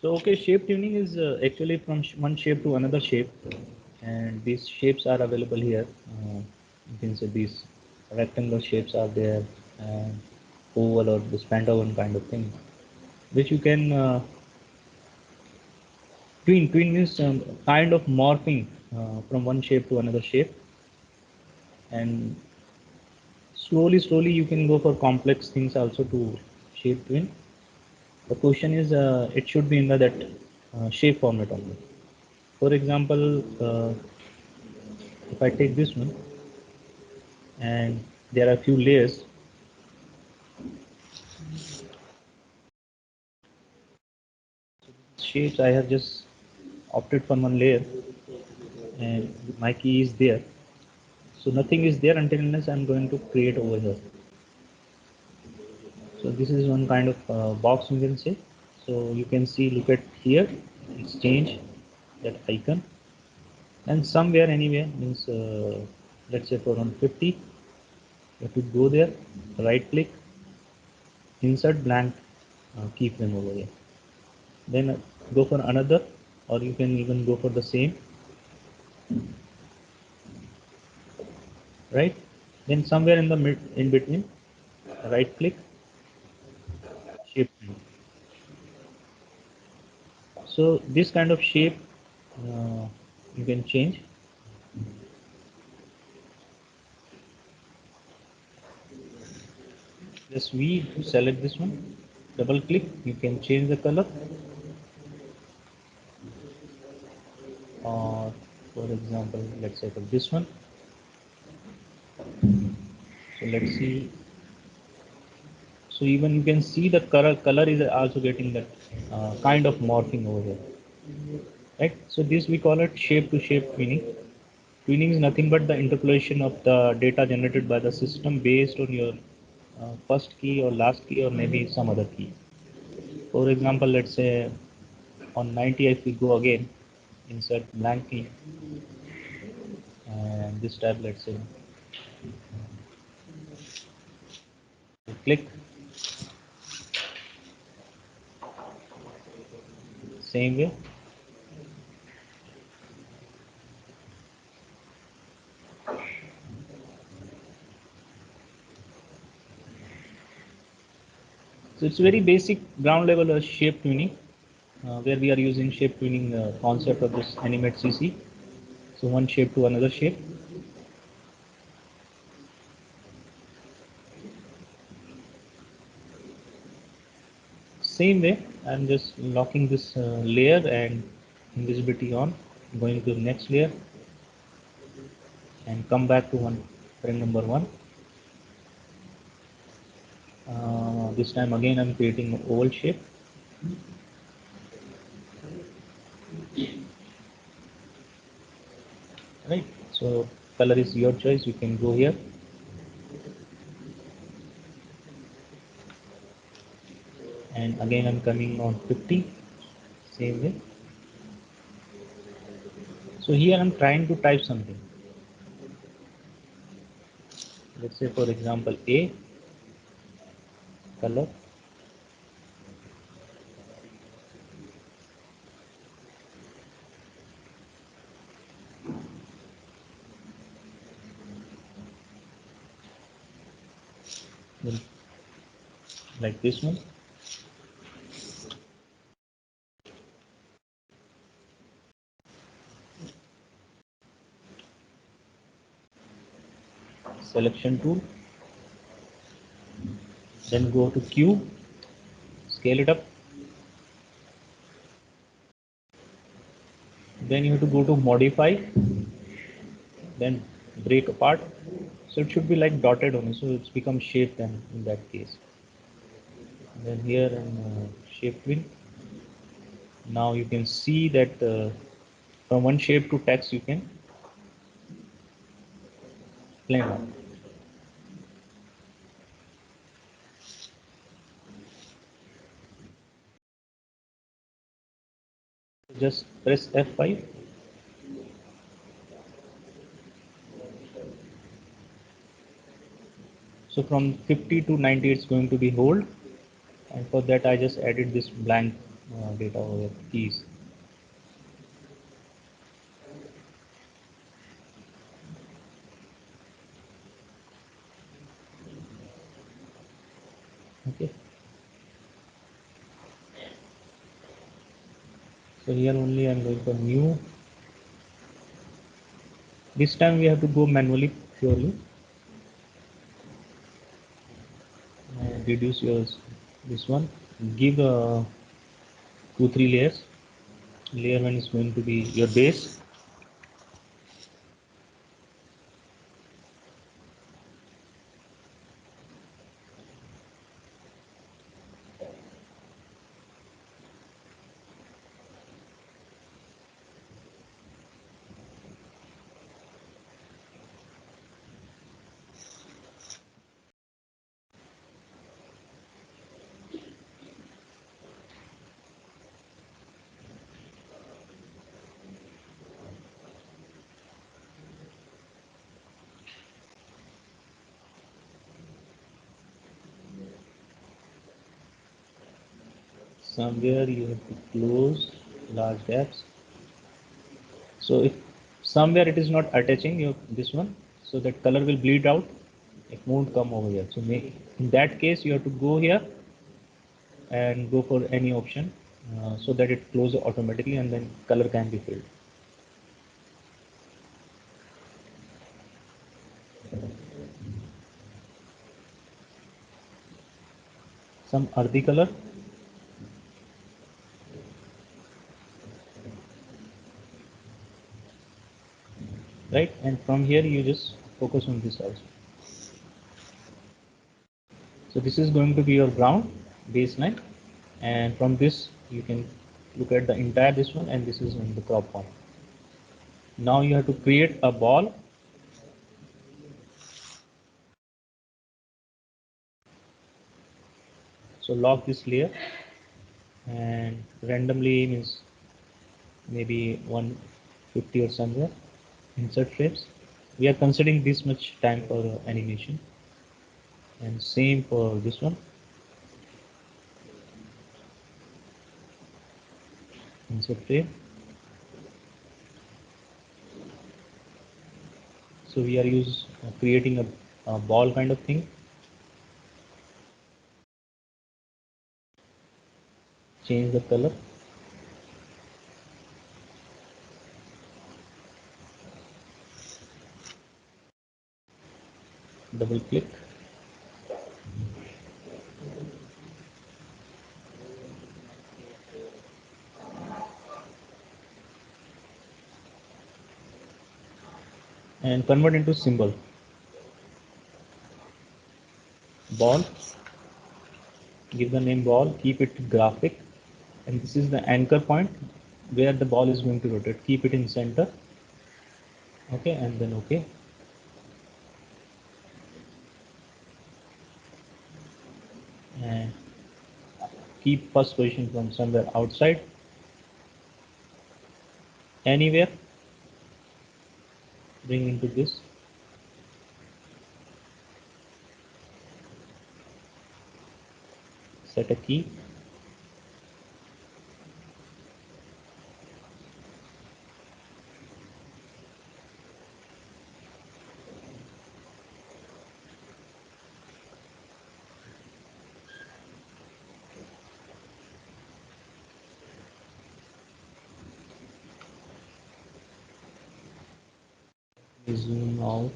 So okay, shape tuning is actually from one shape to another shape, and these shapes are available here. You can say these rectangular shapes are there, and oval or this pentagon kind of thing, which you can twin. Twin means kind of morphing from one shape to another shape, and slowly you can go for complex things also to shape twin. The question is, it should be in the that shape format only. For example, if I take this one and there are few layers, shapes I have just opted for one layer and my key is there. So nothing is there until unless I'm going to create over here. So this is one kind of box you can say. So you can see, look at here, it's changed that icon, and somewhere anywhere means let's say for 150, you have to go there, right click, insert blank keyframe over here. Then go for another, or you can even go for the same, right? Then somewhere in the mid in between, right click, shape. So this kind of shape you can change. Just we select this one, double click, you can change the color, or for example let's say for this one. So let's see. So even you can see the color is also getting that kind of morphing over here, right? So this we call it shape to shape twinning. Twinning is nothing but the interpolation of the data generated by the system based on your first key or last key or maybe some other key. For example, let's say on 90, if we go again, insert blank key, and this tab, let's say, click, same way. So it's very basic ground level shape tuning, where we are using shape tuning concept of this animate CC. So one shape to another shape. Same way, I'm just locking this layer and invisibility on, going to the next layer and come back to frame number one. This time again I'm creating an oval shape. Right. So color is your choice. You can go here. And again I'm coming on 50. Same way. So here I'm trying to type something. Let's say for example A color. Then like this one. Selection tool. Then go to Q. Scale it up. Then you have to go to modify. Then break apart. So it should be like dotted only. So it's become shape then in that case. Then here in shape twin. Now you can see that from one shape to text you can play on. Just press F5. So from 50 to 90 it's going to be hold, and for that I just added this blank data over here, keys. Okay. So here only I'm going for new. This time we have to go manually purely. Reduce yours this one. Give 2-3 layers. Layer 1 is going to be your base. Somewhere you have to close large gaps. So if somewhere it is not attaching your this one, so that color will bleed out. It won't come over here. So in that case you have to go here and go for any option so that it closes automatically and then color can be filled. Some earthy color, right? And from here you just focus on this also. So this is going to be your ground baseline, and from this you can look at the entire this one, and this is in the crop form. Now you have to create a ball. So lock this layer and randomly means maybe 150 or somewhere. Insert frames. We are considering this much time for animation, and same for this one. Insert frame. So we are creating a ball kind of thing. Change the color. Double click. And convert into symbol. Ball. Give the name ball. Keep it graphic. And this is the anchor point where the ball is going to rotate. Keep it in center. Okay, and then okay. And keep first position from somewhere outside. Anywhere. Bring into this. Set a key. Zoom out.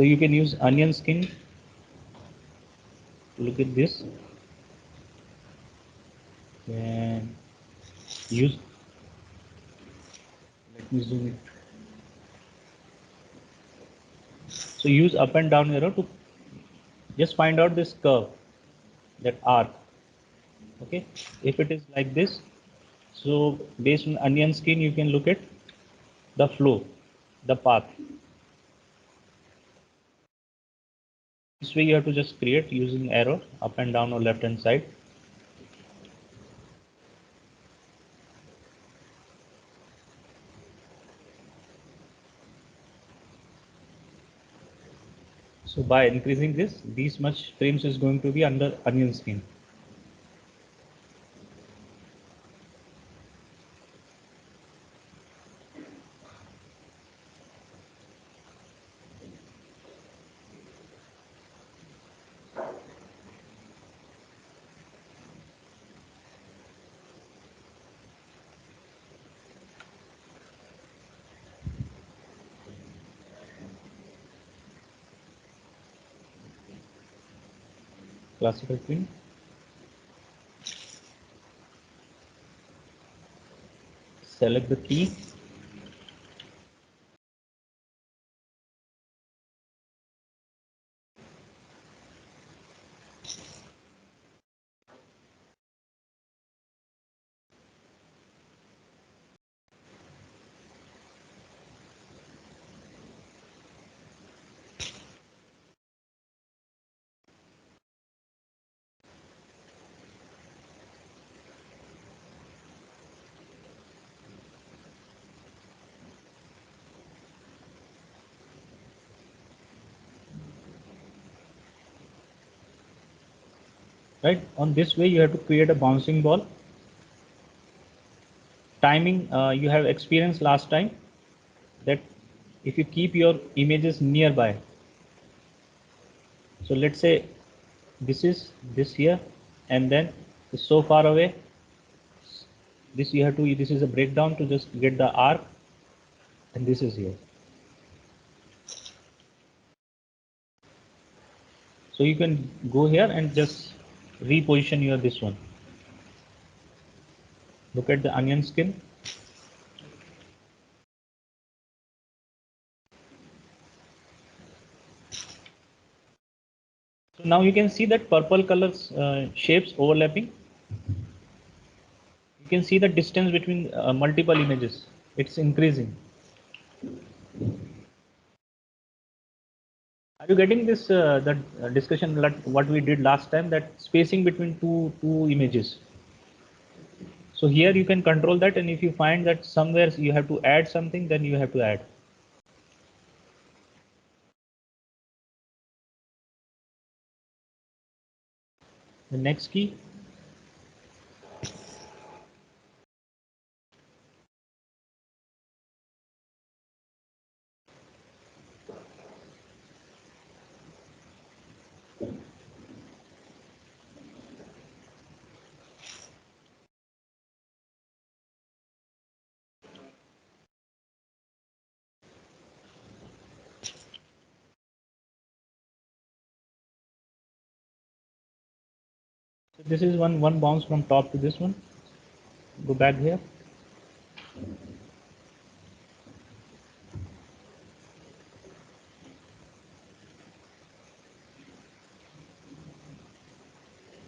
So you can use onion skin. Look at this. And use, let me zoom it. So use up and down arrow to just find out this curve, that arc. Okay, if it is like this, so based on onion skin, you can look at the flow, the path. This way you have to just create using arrow up and down or left hand side. So by increasing this much frames is going to be under onion skin. Classical twin. Select the key. Right, on this way you have to create a bouncing ball. Timing, you have experienced last time that if you keep your images nearby, so let's say this is this here and then it's so far away, this you have to, this is a breakdown to just get the arc, and this is here. So you can go here and just reposition your this one. Look at the onion skin. So now you can see that purple colors shapes overlapping. You can see the distance between multiple images. It's increasing. Are you getting this? That discussion what we did last time, that spacing between two images. So here you can control that, and if you find that somewhere you have to add something, then you have to add. The next key. So this is one bounce from top to this one. Go back here.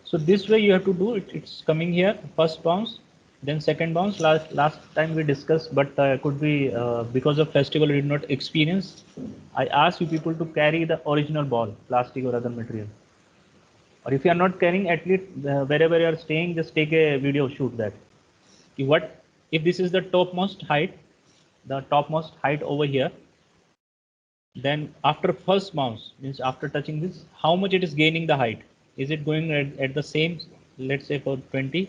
So this way you have to do it. It's coming here, first bounce, then second bounce. Last time we discussed, but could be because of festival we did not experience. I asked you people to carry the original ball, plastic or other material. Or if you are not carrying, at least wherever you are staying, just take a video, shoot that. What if this is the topmost height, over here? Then after first bounce, means after touching this, how much it is gaining the height? Is it going at the same, let's say for 20?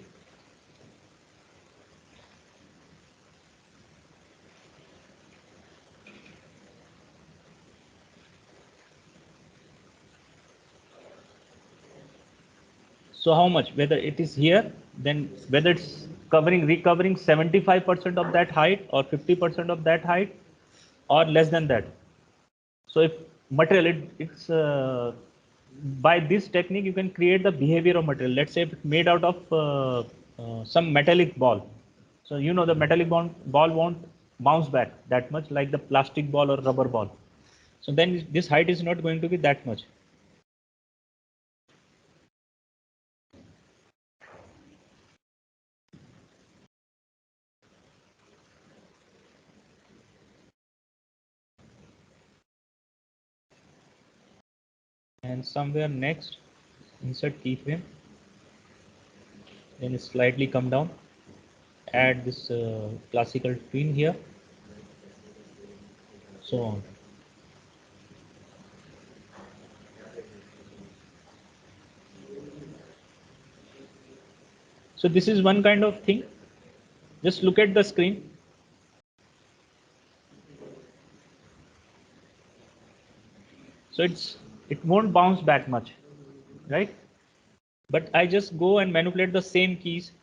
So how much? Whether it is here, then whether it's recovering 75% of that height or 50% of that height or less than that. So if material. It's by this technique you can create the behavior of material. Let's say if it's made out of some metallic ball. So you know the metallic ball won't bounce back that much like the plastic ball or rubber ball. So then this height is not going to be that much. And somewhere next, insert keyframe, then slightly come down, add this classical twin here, so on. So this is one kind of thing. Just look at the screen. So it won't bounce back much, right? But I just go and manipulate the same keys.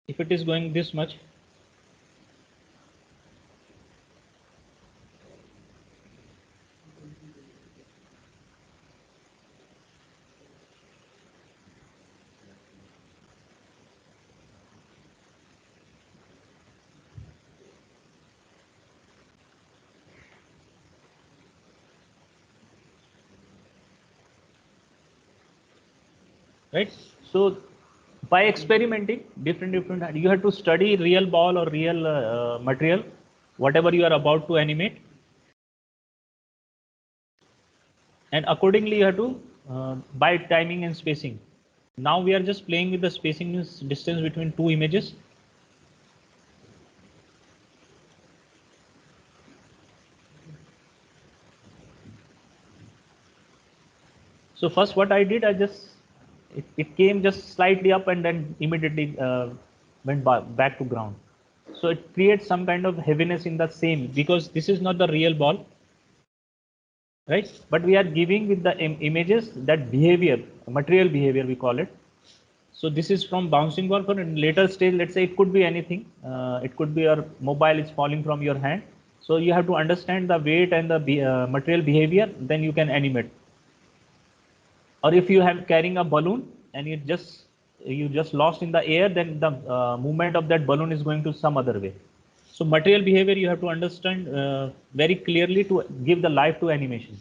If it is going this much, right? So by experimenting different, you have to study real ball or real material, whatever you are about to animate, and accordingly you have to by timing and spacing. Now we are just playing with the spacing distance between two images. So first what I did, it came just slightly up and then immediately went back to ground. So it creates some kind of heaviness in the same, because this is not the real ball, right? But we are giving with the images that behavior, material behavior we call it. So this is from bouncing ball. For in later stage, let's say it could be anything. It could be your mobile is falling from your hand. So you have to understand the weight and the material behavior, then you can animate. Or if you have carrying a balloon and you just lost in the air, then the movement of that balloon is going to some other way. So material behavior you have to understand very clearly to give the life to animation.